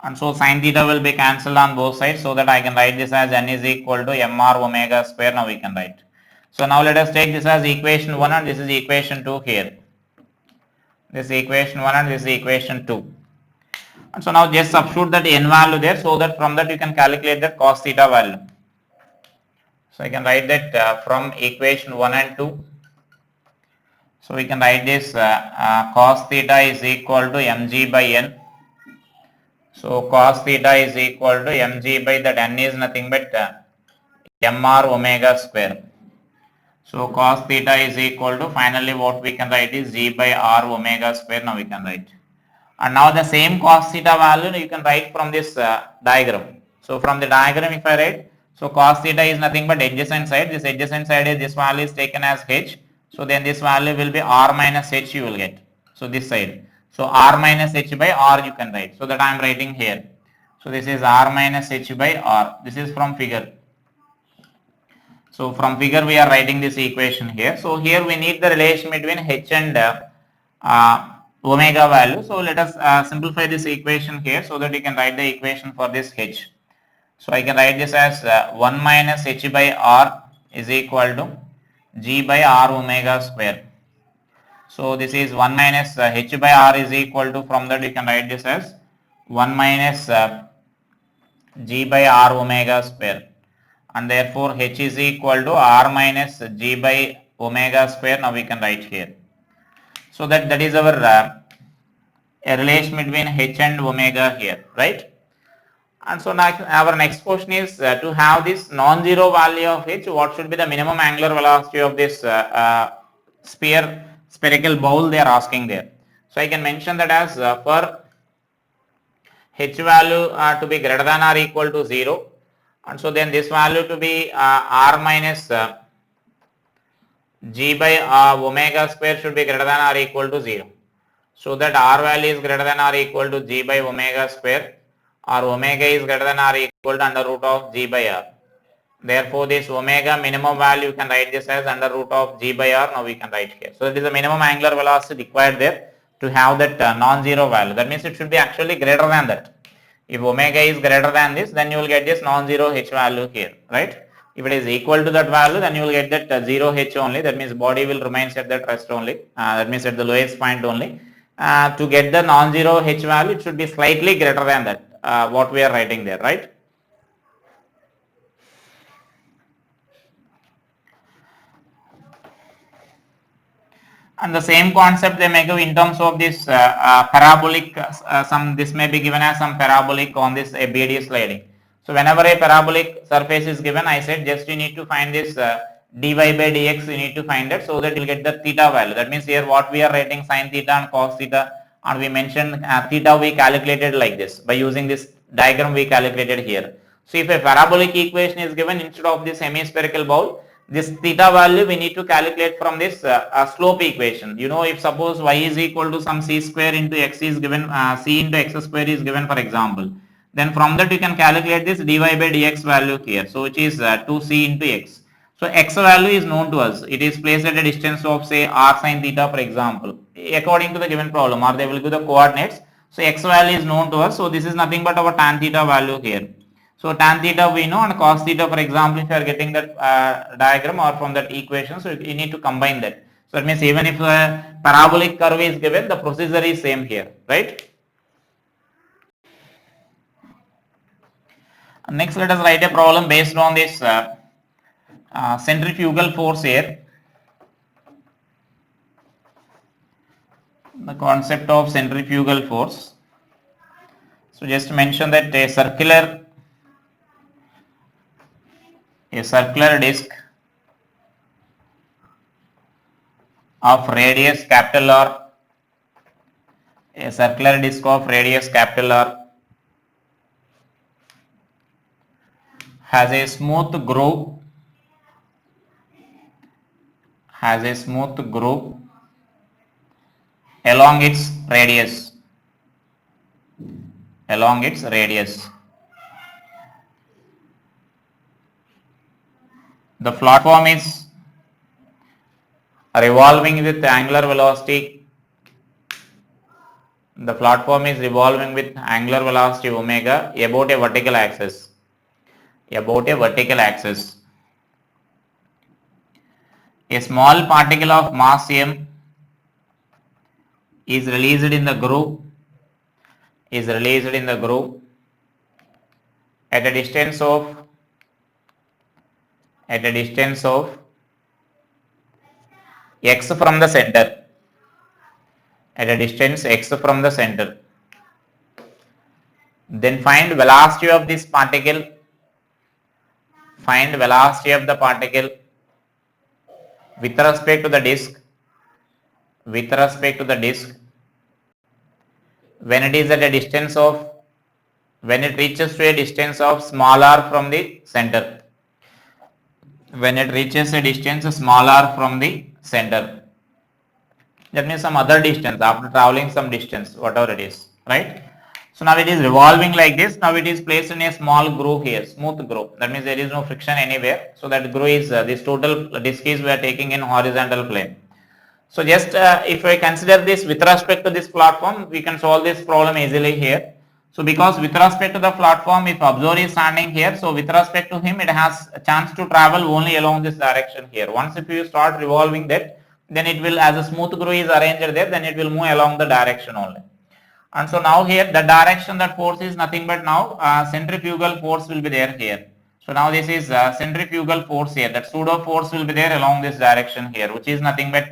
And so sin theta will be cancelled on both sides, so that I can write this as n is equal to mr omega square. Now we can write. So now let us take this as equation 1 and this is equation 2 here. This is equation 1 and this is equation 2. And so now just substitute that n value there, so that from that you can calculate that cos theta value. So I can write that from equation 1 and 2. So we can write this cos theta is equal to mg by n. So cos theta is equal to mg by that n is nothing but mr omega square. So cos theta is equal to, finally what we can write is g by r omega square. Now we can write. And now the same cos theta value you can write from this diagram. So from the diagram if I write, so cos theta is nothing but adjacent side. This adjacent side is, this value is taken as h. So then this value will be r minus h you will get. So this side. So r minus h by r you can write. So that I am writing here. So this is r minus h by r. This is from figure. So from figure we are writing this equation here. So here we need the relation between h and omega value. So let us simplify this equation here, so that you can write the equation for this h. So I can write this as 1 minus h by r is equal to g by r omega square. So this is 1 minus h by r is equal to, from that you can write this as 1 minus g by r omega square, and therefore h is equal to r minus g by omega square. Now we can write here. So that is our a relation between h and omega here, right? And so now our next question is to have this non-zero value of h, what should be the minimum angular velocity of this spherical bowl they are asking there. So I can mention that as for h value to be greater than or equal to 0, and so then this value to be r minus g by omega square should be greater than or equal to 0. So that r value is greater than or equal to g by omega square, or omega is greater than or equal to under root of g by r. Therefore this omega minimum value you can write this as under root of g by r. Now we can write here. So that is the minimum angular velocity required there to have that non-zero value. That means it should be actually greater than that. If omega is greater than this, then you will get this non-zero h value here, right? If it is equal to that value, then you will get that 0 h only. That means body will remain at that rest only. That means at the lowest point only. To get the non-zero h value, it should be slightly greater than that, what we are writing there, right? And the same concept they may give in terms of this parabolic, this may be given as some parabolic on this BD sliding. So whenever a parabolic surface is given, I said just you need to find this dy by dx, you need to find it so that you'll get the theta value. That means here what we are writing sin theta and cos theta, and we mentioned theta we calculated like this by using this diagram we calculated here. So if a parabolic equation is given instead of this hemispherical bowl, this theta value we need to calculate from this slope equation. You know, if suppose y is equal to some c square into x is given, c into x square is given for example, then from that you can calculate this dy by dx value here. So which is 2c into x. So x value is known to us. It is placed at a distance of say r sin theta for example, according to the given problem, or they will give the coordinates. So x value is known to us. So this is nothing but our tan theta value here. So tan theta we know, and cos theta for example, if you are getting that diagram or from that equation, so you need to combine that. So that means even if a parabolic curve is given, the procedure is same here, right? Next, let us write a problem based on this centrifugal force here. The concept of centrifugal force. So just mention that a circular disc of radius capital R, a circular disc of radius capital R has a smooth groove along its radius. The platform is revolving with angular velocity. The platform is revolving with angular velocity omega about a vertical axis. A small particle of mass m is released in the groove at a distance of x from the center. Then find velocity of this particle. With respect to the disk. When it is at a distance of, when it reaches to a distance of small r from the center. That means some other distance after traveling some distance, whatever it is, right? So now it is revolving like this. Now it is placed in a small groove here, smooth groove. That means there is no friction anywhere. So that groove is this total disk is we are taking in horizontal plane. So just if I consider this with respect to this platform, we can solve this problem easily here. So because with respect to the platform, if observer is standing here, so with respect to him, it has a chance to travel only along this direction here. Once if you start revolving that, then it will, as a smooth groove is arranged there, then it will move along the direction only. And so now here the direction that force is nothing but now centrifugal force will be there here. So now this is centrifugal force here. That pseudo force will be there along this direction here, which is nothing but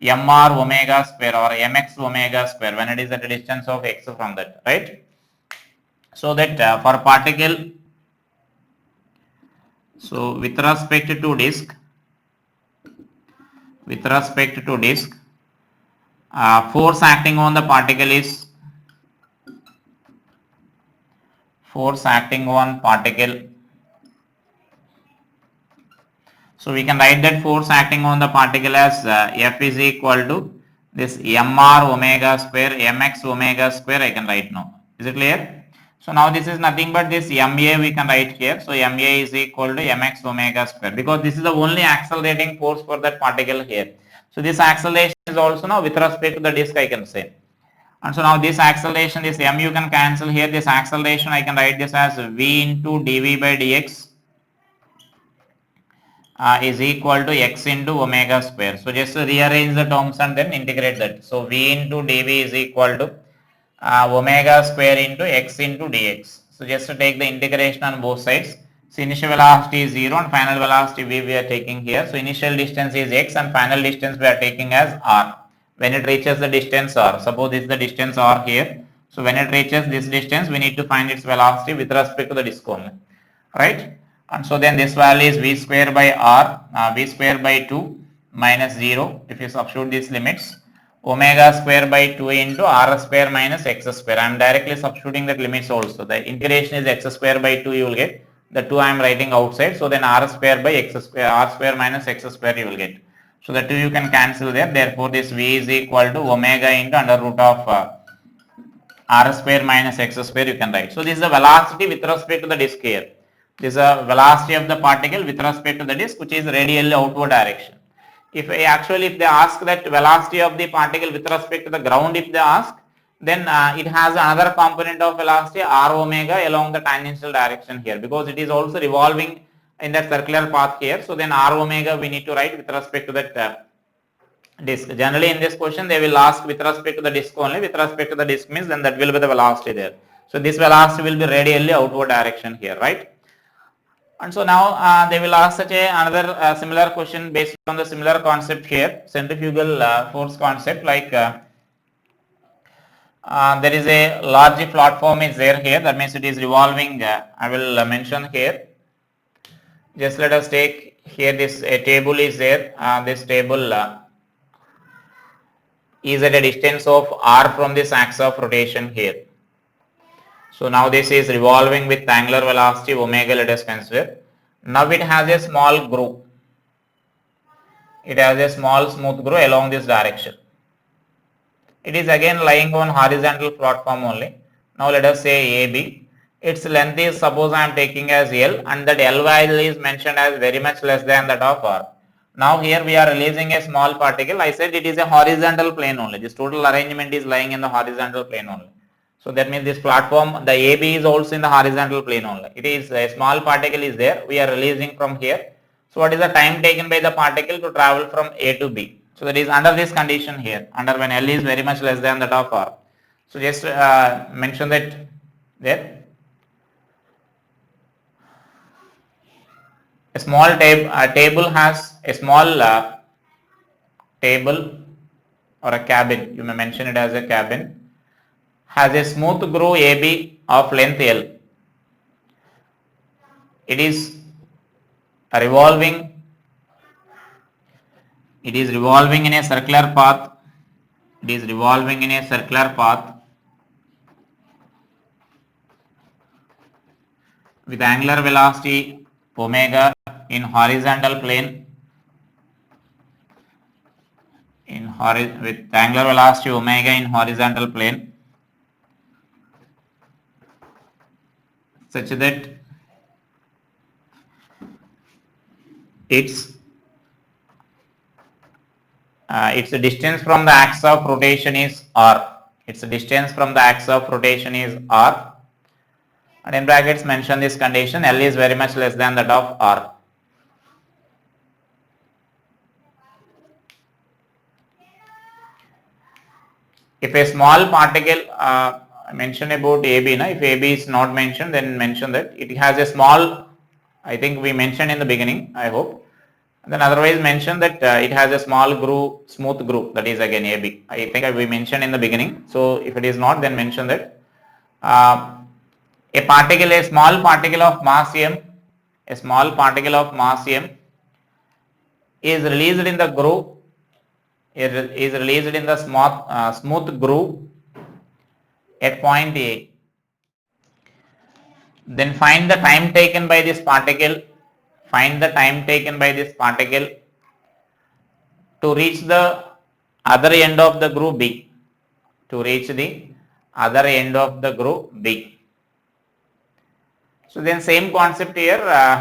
mr omega square or mx omega square when it is at a distance of x from that, right? So that for particle, so with respect to disk, force acting on the particle is So we can write that force acting on the particle as F is equal to this mr omega square mx omega square. I can write now. Is it clear? So now this is nothing but this ma we can write here. So ma is equal to mx omega square, because this is the only accelerating force for that particle here. So this acceleration is also now with respect to the disk, I can say. And so now this acceleration, this m you can cancel here. This acceleration I can write this as v into dv by dx is equal to x into omega square. So just rearrange the terms and then integrate that. So v into dv is equal to omega square into x into dx. So just to take the integration on both sides, So initial velocity is 0 and final velocity v we are taking here. So initial distance is x and final distance we are taking as r. When it reaches the distance r, suppose this is the distance r here. So when it reaches this distance, we need to find its velocity with respect to the disk only, right? And so then this value is v square by r, v square by 2 minus 0 if you substitute these limits, omega square by 2 into r square minus x square. I am directly substituting that limits also. The integration is x square by 2 you will get. The 2 I am writing outside. So then r square by x square, r square minus x square you will get. So the 2 you can cancel there. Therefore this v is equal to omega into under root of r square minus x square you can write. So this is the velocity with respect to the disk here. This is a velocity of the particle with respect to the disk which is radially outward direction. If they ask that velocity of the particle with respect to the ground, if they ask, then it has another component of velocity r omega along the tangential direction here, because it is also revolving in that circular path here. So then r omega we need to write with respect to that disk. Generally in this question they will ask with respect to the disk only. With respect to the disk means then that will be the velocity there. So this velocity will be radially outward direction here, right? And so now they will ask such another similar question based on the similar concept here, centrifugal force concept, like there is a large platform is there here, that means it is revolving. I will mention here. Just let us take here this table is there. This table is at a distance of r from this axis of rotation here. So now this is revolving with angular velocity omega, let us consider. Now it has a small groove. It has a small smooth groove along this direction. It is again lying on horizontal platform only. Now let us say AB. Its length is, suppose I am taking as L, and that L value is mentioned as very much less than that of R. Now here we are releasing a small particle. I said it is a horizontal plane only. This total arrangement is lying in the horizontal plane only. So that means this platform, the AB is also in the horizontal plane only. It is a small particle is there. We are releasing from here. So what is the time taken by the particle to travel from A to B? So that is under this condition here, under when L is very much less than that of R. So just mention that there. A small table has a small table or a cabin. You may mention it as a cabin. Has a smooth groove AB of length L. It is revolving. It is revolving in a circular path. It is revolving in a circular path with angular velocity omega in horizontal plane. With angular velocity omega in horizontal plane, such that its distance from the axis of rotation is r. Its distance from the axis of rotation is r, and in brackets mention this condition, L is very much less than that of r. If a small particle, I mentioned about AB, if AB is not mentioned, then mention that it has a small, I think we mentioned in the beginning, I hope. And then otherwise mention that it has a small groove, smooth groove, that is again AB. I think we mentioned in the beginning. So if it is not, then mention that a particle, a small particle of mass m, a small particle of mass m is released in the groove. Is released in the smooth groove at point A. Then find the time taken by this particle. Find the time taken by this particle to reach the other end of the groove B. To reach the other end of the groove B. So then same concept here.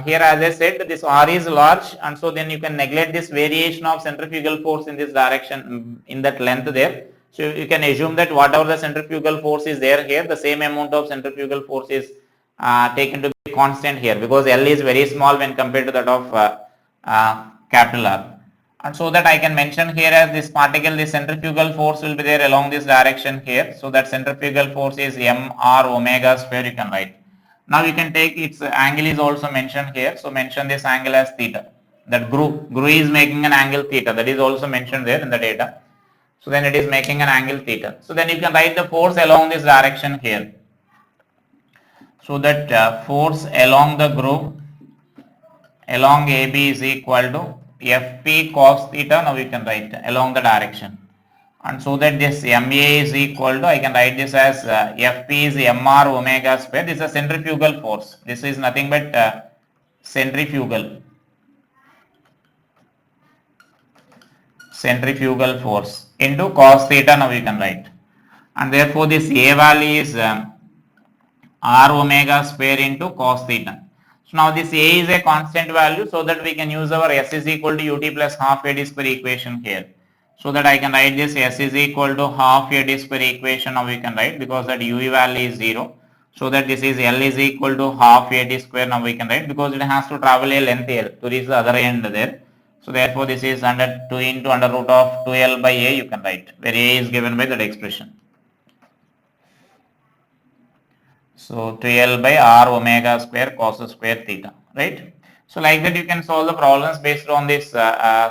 Here as I said, this R is large, and so then you can neglect this variation of centrifugal force in this direction, in that length there. So you can assume that whatever the centrifugal force is there here, the same amount of centrifugal force is taken to be constant here, because L is very small when compared to that of capital R. And so that I can mention here as this particle, the centrifugal force will be there along this direction here. So that centrifugal force is mr omega square, you can write. Now you can take its angle is also mentioned here. So mention this angle as theta. That GRU is making an angle theta. That is also mentioned there in the data. So then it is making an angle theta. So then you can write the force along this direction here. So that force along the GRU along AB is equal to Fp cos theta. Now you can write along the direction. And so that this MA is equal to, I can write this as Fp is mr omega square. This is a centrifugal force. This is nothing but centrifugal force into cos theta. Now you can write. And therefore this A value is r omega square into cos theta. So now this A is a constant value, so that we can use our S is equal to ut plus half A d square equation here. So that I can write this S is equal to half A d square equation. Now we can write, because that U value is 0. So that this is L is equal to half A d square. Now we can write, because it has to travel a length L to reach the other end there. So therefore this is under 2 into under root of 2L by A you can write, where A is given by that expression. So 2L by r omega square cos square theta, right? So like that you can solve the problems based on this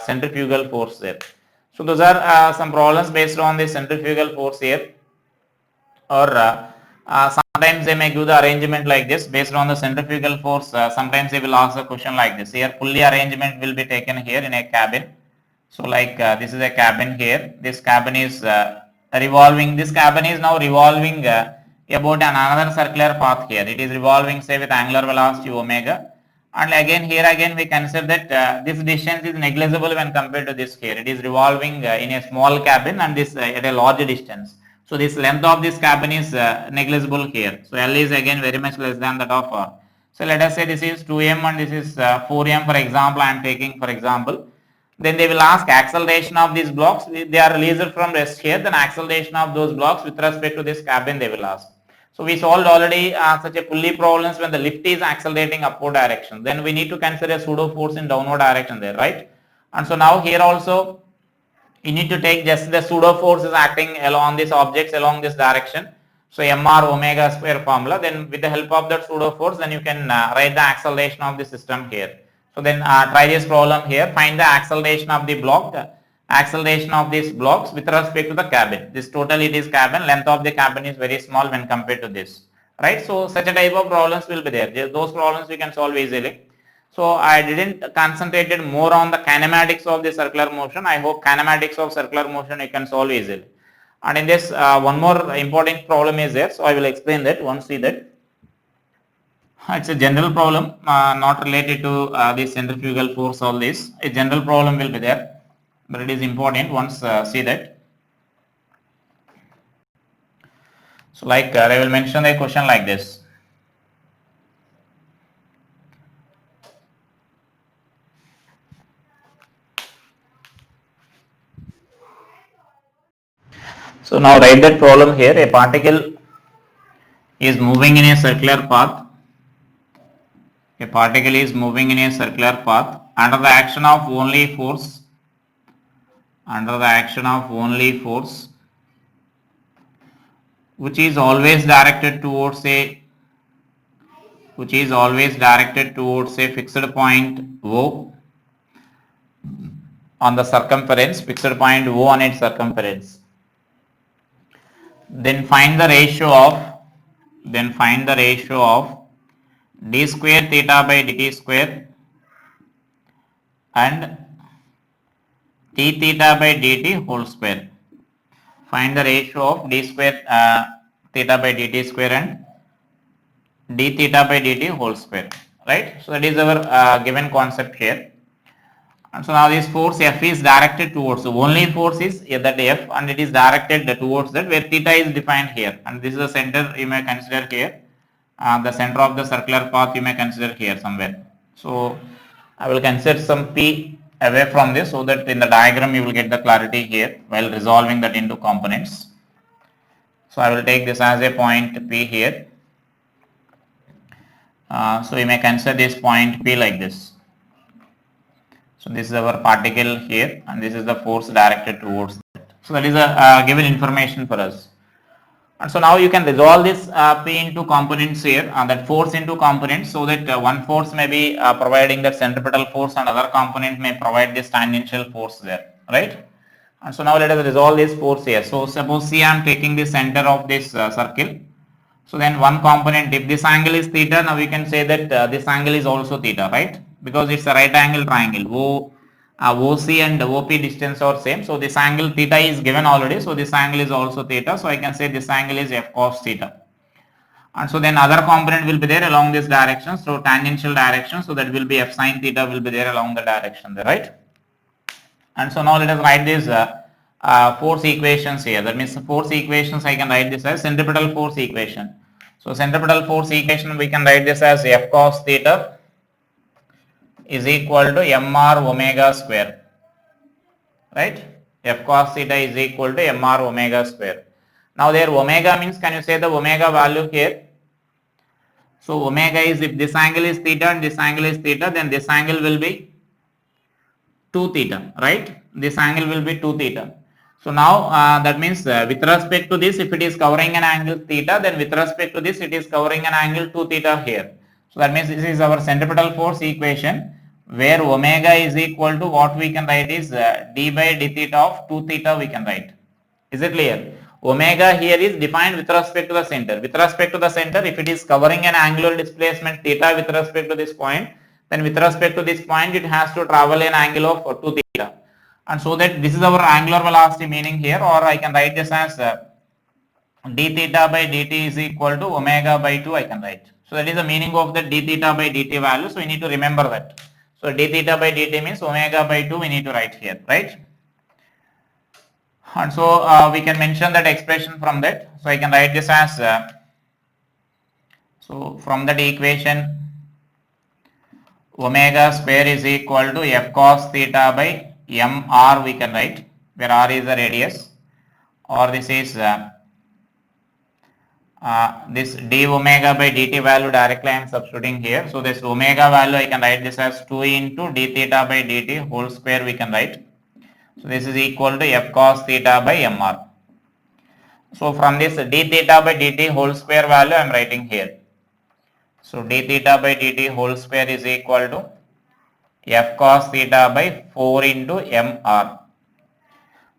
centrifugal force there. So those are some problems based on this centrifugal force here, or sometimes they may give the arrangement like this based on the centrifugal force. Sometimes they will ask a question like this. Here pulley arrangement will be taken here in a cabin. So like this is a cabin here. This cabin is revolving. This cabin is now revolving about another circular path here. It is revolving, say, with angular velocity omega. And again here again we consider that this distance is negligible when compared to this here. It is revolving in a small cabin, and this at a large distance. So this length of this cabin is negligible here. So L is again very much less than that of R. So let us say this is 2m and this is 4m, for example. I am taking for example. Then they will ask acceleration of these blocks. They are released from rest here. Then acceleration of those blocks with respect to this cabin they will ask. So we solved already such a pulley problems when the lift is accelerating upward direction. Then we need to consider a pseudo force in downward direction there, right? And so now here also you need to take just the pseudo force is acting along these objects along this direction. So mr omega square formula. Then with the help of that pseudo force, then you can write the acceleration of the system here. So then try this problem here. Find the acceleration of the block. Acceleration of these blocks with respect to the cabin. This total it is cabin. Length of the cabin is very small when compared to this. Right. So such a type of problems will be there. Those problems we can solve easily. So I didn't concentrated more on the kinematics of the circular motion. I hope kinematics of circular motion you can solve easily. And in this one more important problem is there. So I will explain that once see that. It's a general problem, not related to the centrifugal force. All this, a general problem will be there, but it is important once see that. So like I will mention a question like this. So now write that problem here. A particle is moving in a circular path. A particle is moving in a circular path under the action of only force. Under the action of only force, which is always directed towards a fixed point O on the circumference, fixed point O on its circumference. Then find the ratio of d square theta by dt square and d theta by dt whole square. Find the ratio of d square theta by dt square and d theta by dt whole square, right? So that is our given concept here. And so now this force F is directed towards, so only force is that F, and it is directed towards that, where theta is defined here, and this is the center you may consider here, the center of the circular path you may consider here somewhere. So I will consider some P away from this, so that in the diagram you will get the clarity here while resolving that into components. So I will take this as a point P here. So you may consider this point P like this. So this is our particle here, and this is the force directed towards that. So that is a given information for us. And so now you can resolve this P into components here, that force into components, so that one force may be providing that centripetal force and other component may provide this tangential force there, right? And so now let us resolve this force here. So suppose see I am taking the center of this circle. So then one component, if this angle is theta, now we can say that this angle is also theta, right? Because it's a right angle triangle. OC and OP distance are same. So this angle theta is given already. So this angle is also theta. So I can say this angle is f cos theta. And so then other component will be there along this direction. So tangential direction. So that will be f sin theta will be there along the direction there, right? And so now let us write these force equations here. That means force equations I can write this as centripetal force equation. So centripetal force equation we can write this as f cos theta is equal to mr omega square, right? F cos theta is equal to mr omega square. Now there omega means, can you say the omega value here? So omega is, if this angle is theta and this angle is theta, then this angle will be 2 theta, right? This angle will be 2 theta. So now that means with respect to this, if it is covering an angle theta, then with respect to this, it is covering an angle 2 theta here. So that means this is our centripetal force equation, where omega is equal to what we can write is d by d theta of 2 theta we can write. Is it clear? Omega here is defined with respect to the center. With respect to the center, if it is covering an angular displacement theta with respect to this point, then with respect to this point it has to travel an angle of 2 theta. And so that this is our angular velocity meaning here, or I can write this as d theta by dt is equal to omega by 2 I can write. So that is the meaning of the d theta by dt value. So we need to remember that. So d theta by dt means omega by 2 we need to write here, right? And so we can mention that expression from that. So I can write this as so from that equation omega square is equal to f cos theta by mr we can write, where r is the radius, or this is this d omega by dt value directly I am substituting here. So this omega value I can write this as 2 into d theta by dt whole square we can write. So this is equal to f cos theta by mr. So from this d theta by dt whole square value I am writing here. So d theta by dt whole square is equal to f cos theta by 4 into mr.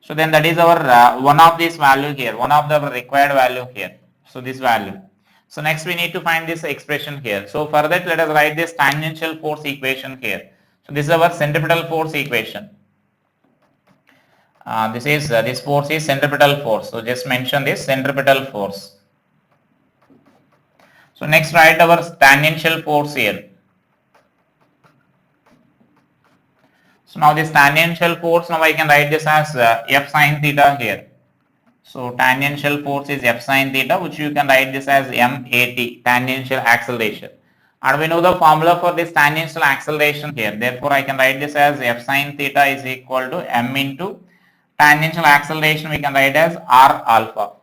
So then that is our one of this value here, one of the required value here. So this value. So next we need to find this expression here. So for that let us write this tangential force equation here. So this is our centripetal force equation. This force is centripetal force. So just mention this centripetal force. So next write our tangential force here. So now this tangential force, now I can write this as f sin theta here. So tangential force is f sin theta, which you can write this as mat, tangential acceleration. And we know the formula for this tangential acceleration here. Therefore I can write this as f sin theta is equal to m into tangential acceleration we can write as r alpha.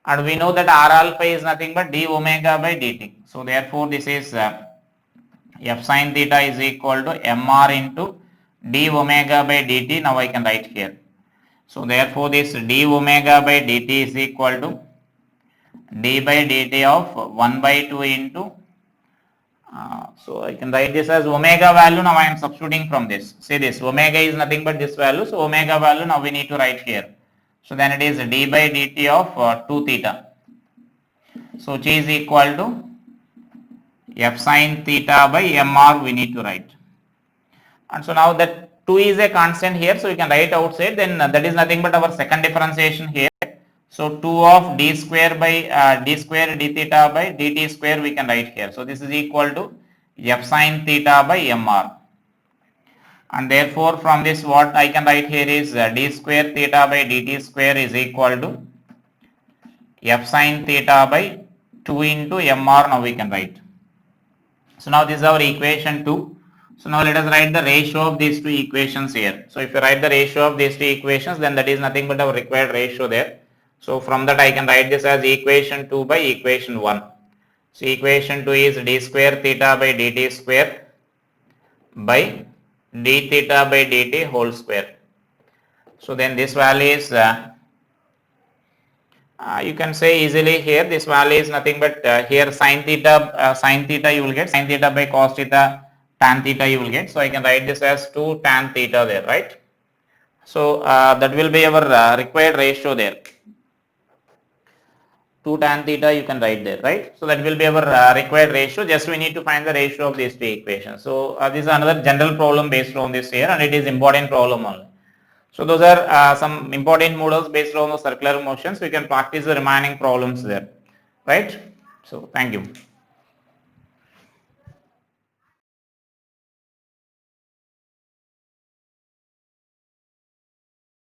And we know that r alpha is nothing but d omega by dt. So therefore this is f sin theta is equal to mr into d omega by dt. Now I can write here. So therefore this d omega by dt is equal to d by dt of 1 by 2 into so I can write this as omega value. Now I am substituting from this. See this omega is nothing but this value. So omega value now we need to write here. So then it is d by dt of 2 theta. So which is equal to f sin theta by mr we need to write. And so now that 2 is a constant here, so you can write outside, then that is nothing but our second differentiation here. So 2 of d square by d square d theta by dt square we can write here. So this is equal to f sin theta by mr. And therefore from this what I can write here is d square theta by dt square is equal to f sin theta by 2 into mr now we can write. So now this is our equation 2. So now let us write the ratio of these two equations here. So if you write the ratio of these two equations, then that is nothing but our required ratio there. So from that I can write this as equation 2 by equation 1. So equation 2 is d square theta by dt square by d theta by dt whole square. So then this value is You can say easily here this value is nothing but here sin theta you will get sin theta by cos theta tan theta you will get. So I can write this as 2 tan theta there, right? So that will be our required ratio there. 2 tan theta you can write there, right? So that will be our required ratio. Just we need to find the ratio of these two equations. So this is another general problem based on this here, and it is important problem only. So those are some important models based on the circular motions. We can practice the remaining problems there, right? So thank you.